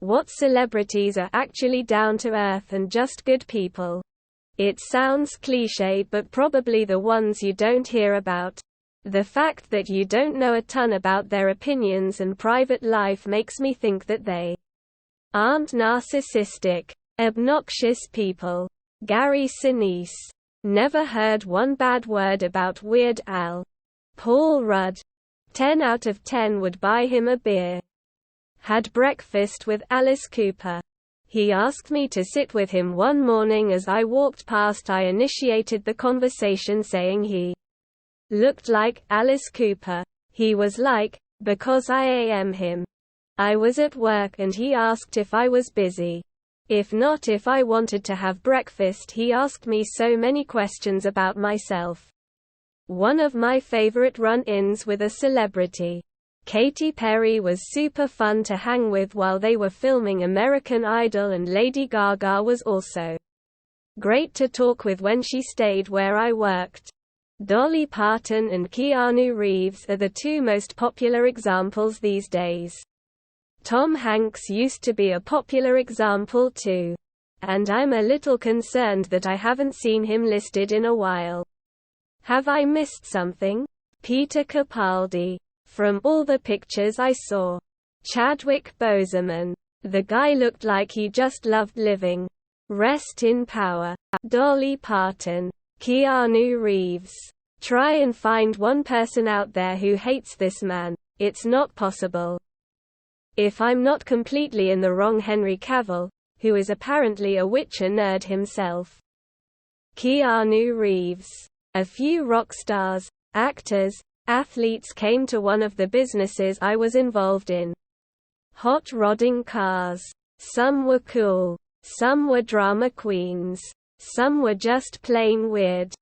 What celebrities are actually down to earth and just good people? It sounds cliched, but probably the ones you don't hear about. The fact that you don't know a ton about their opinions and private life makes me think that they aren't narcissistic, obnoxious people. Gary Sinise. Never heard one bad word about Weird Al. Paul Rudd. 10 out of 10 would buy him a beer. Had breakfast with Alice Cooper. He asked me to sit with him one morning as I walked past. I initiated the conversation saying he looked like Alice Cooper. He was like, because I am him. I was at work and he asked if I was busy. If not, if I wanted to have breakfast. He asked me so many questions about myself. One of my favorite run-ins with a celebrity, Katy Perry, was super fun to hang with while they were filming American Idol, and Lady Gaga was also great to talk with when she stayed where I worked. Dolly Parton and Keanu Reeves are the two most popular examples these days. Tom Hanks used to be a popular example too. And I'm a little concerned that I haven't seen him listed in a while. Have I missed something? Peter Capaldi. From all the pictures I saw. Chadwick Boseman. The guy looked like he just loved living. Rest in power. Dolly Parton. Keanu Reeves. Try and find one person out there who hates this man. It's not possible. If I'm not completely in the wrong, Henry Cavill, who is apparently a Witcher nerd himself. Keanu Reeves. A few rock stars, actors, athletes came to one of the businesses I was involved in. Hot rodding cars. Some were cool. Some were drama queens. Some were just plain weird.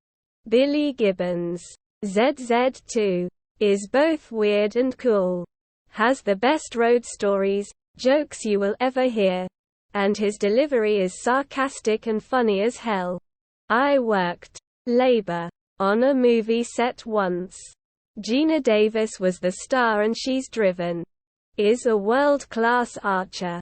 Billy Gibbons. ZZ2. Is both weird and cool. Has the best road stories, jokes you will ever hear. And his delivery is sarcastic and funny as hell. I worked labor on a movie set once. Gina Davis was the star and she's driven. Is a world-class archer.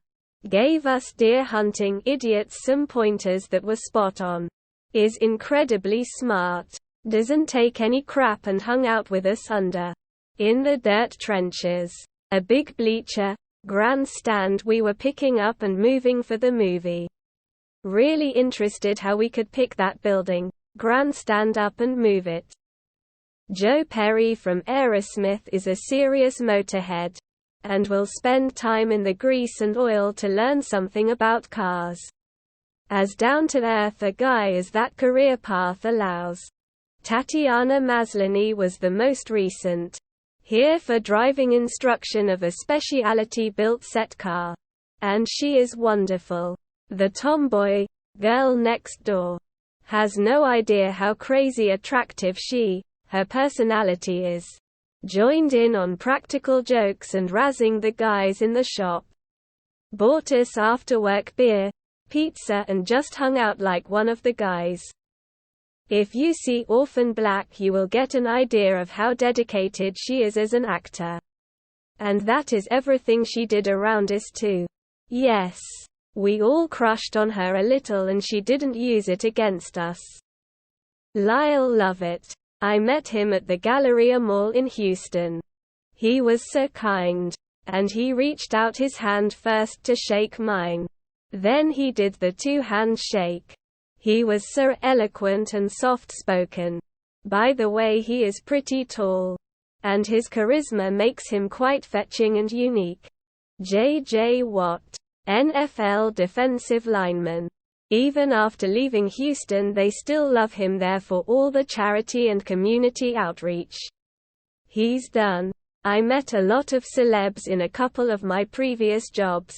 Gave us deer hunting idiots some pointers that were spot on. Is incredibly smart. Doesn't take any crap and hung out with us under in the dirt trenches. A big bleacher, grandstand we were picking up and moving for the movie. Really interested how we could pick that building, grandstand up and move it. Joe Perry from Aerosmith is a serious motorhead. And will spend time in the grease and oil to learn something about cars. As down-to-earth a guy as that career path allows. Tatiana Maslany was the most recent. Here for driving instruction of a specialty-built set car. And she is wonderful. The tomboy, girl next door. Has no idea how crazy attractive her personality is. Joined in on practical jokes and razzing the guys in the shop. Bought us after-work beer, pizza and just hung out like one of the guys. If you see Orphan Black you will get an idea of how dedicated she is as an actor. And that is everything she did around us too. Yes. We all crushed on her a little and she didn't use it against us. Lyle Lovett. I met him at the Galleria Mall in Houston. He was so kind. And he reached out his hand first to shake mine. Then he did the two-hand shake. He was so eloquent and soft-spoken. By the way, he is pretty tall. And his charisma makes him quite fetching and unique. J.J. Watt. NFL defensive lineman. Even after leaving Houston they still love him there for all the charity and community outreach he's done. I met a lot of celebs in a couple of my previous jobs.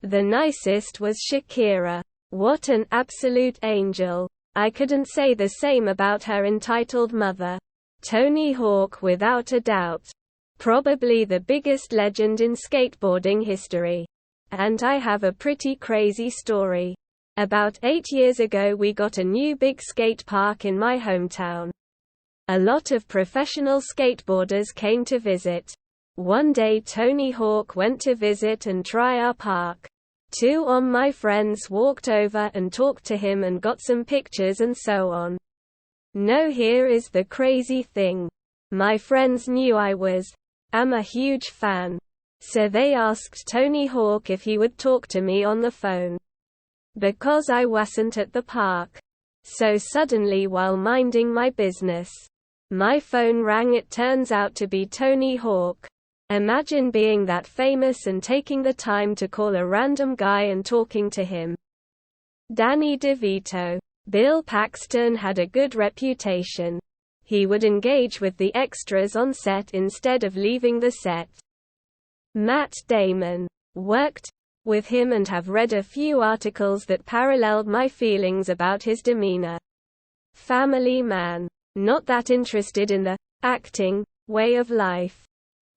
The nicest was Shakira. What an absolute angel. I couldn't say the same about her entitled mother. Tony Hawk without a doubt. Probably the biggest legend in skateboarding history. And I have a pretty crazy story. About 8 years ago we got a new big skate park in my hometown. A lot of professional skateboarders came to visit. One day Tony Hawk went to visit and try our park. Two of my friends walked over and talked to him and got some pictures and so on. No, here is the crazy thing. My friends knew I am a huge fan. So they asked Tony Hawk if he would talk to me on the phone. Because I wasn't at the park. So suddenly, while minding my business, my phone rang. It turns out to be Tony Hawk. Imagine being that famous and taking the time to call a random guy and talking to him. Danny Devito. Bill Paxton had a good reputation. He would engage with the extras on set instead of leaving the set. Matt Damon. Worked with him and have read a few articles that paralleled my feelings about his demeanor. Family man. Not that interested in the acting way of life.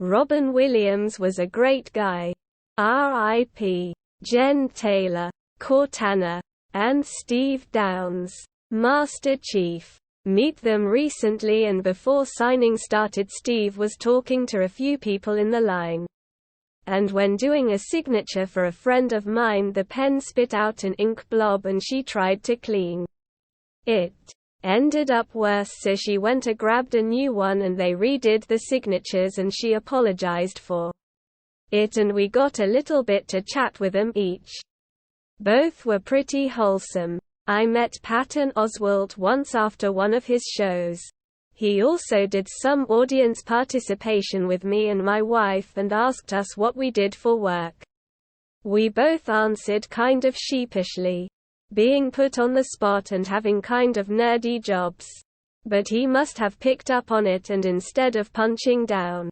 Robin Williams was a great guy. R.I.P. Jen Taylor, Cortana, and Steve Downes. Master Chief. Meet them recently, and before signing started, Steve was talking to a few people in the line. And when doing a signature for a friend of mine, the pen spit out an ink blob and she tried to clean it. Ended up worse, so she went and grabbed a new one and they redid the signatures and she apologized for it and we got a little bit to chat with them each. Both were pretty wholesome. I met Patton Oswalt once after one of his shows. He also did some audience participation with me and my wife and asked us what we did for work. We both answered kind of sheepishly, being put on the spot and having kind of nerdy jobs. But he must have picked up on it, and instead of punching down,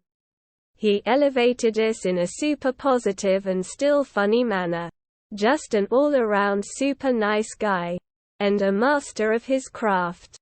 he elevated us in a super positive and still funny manner. Just an all-around super nice guy. And a master of his craft.